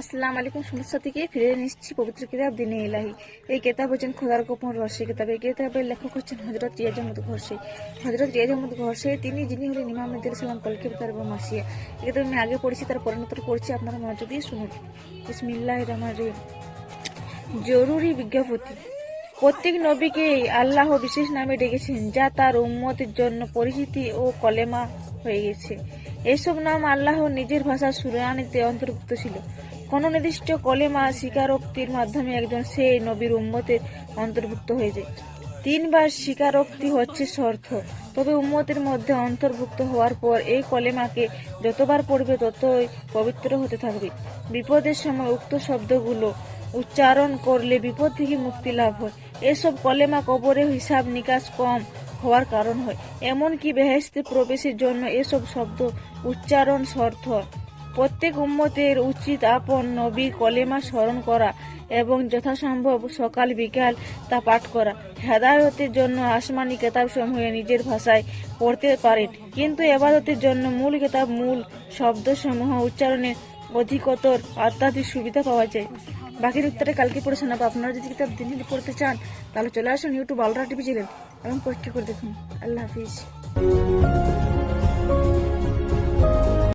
আসসালামু আলাইকুম। সমস্যা থেকে ফিরে নিচ্ছি পবিত্র কিতাব দিনে ইলাহি। এই কিতাব হচ্ছেন খোদার গোপন রহস্য কিতাব। এই কিতাবের লেখক হচ্ছেন হযরত রিয়াজ আহমদ ঘরশে। হযরত রিয়াজ আহমদ ঘরশে যিনি হলেন ইমাম মেহেদী সালাম কলকি অবতার এবং মাসিয়া। এই কিতাব আমি আগে পড়েছি, তার পরিণত করছি, আপনারা মনোযোগ দিয়ে শুনুন। বিসমিল্লাহির রহমানির রহিম। জরুরি বিজ্ঞপ্তি। প্রত্যেক নবীকে আল্লাহ বিশেষ নামে ডেকেছেন, যা তার উম্মতের জন্য পরিচিতি ও কলেমা হয়ে গেছে। এসব নাম আল্লাহর নিজের ভাষা সুরানিতে অন্তর্ভুক্ত ছিল। কোন নির্দিষ্ট কলেমা স্বীকারোক্তির মাধ্যমে একজন সেই নবীর উম্মতের অন্তর্ভুক্ত হয়ে যায়। 3 বার স্বীকারোক্তি হচ্ছে শর্ত, তবে উম্মতের মধ্যে অন্তর্ভুক্ত হওয়ার পর এই কলেমাকে যতবার পড়বে ততই পবিত্র হতে থাকবে। বিপদের সময় উক্ত শব্দগুলো উচ্চারণ করলে বিপদ থেকে মুক্তি লাভ হয়। এসব কলেমা কবরে হিসাব নিকাশ কম হওয়ার কারণ হয়। এমনকি বেহেশতে প্রবেশের জন্য এসব শব্দ উচ্চারণ শর্ত। প্রত্যেক উম্মতের উচিত আপন নবীর কলেমা স্মরণ করা এবং যথাসম্ভব সকাল বিকাল তা পাঠ করা। হেদায়তের জন্য আসমানি কেতাবসমূহে নিজের ভাষায় পড়তে পারেন, কিন্তু ইবাদতের জন্য মূল কেতাব মূল শব্দসমূহ উচ্চারণে অধিকতর অত্যাধিক সুবিধা পাওয়া যায়। বাকির উত্তরে কালকে পড়ে শোনাবো। আপনারা যদি কিতাব দিন পড়তে চান তাহলে চলে আসুন ইউটিউব আলরা টিভি চ্যানেল এবং পরীক্ষা করে দেখুন। আল্লাহ হাফিজ।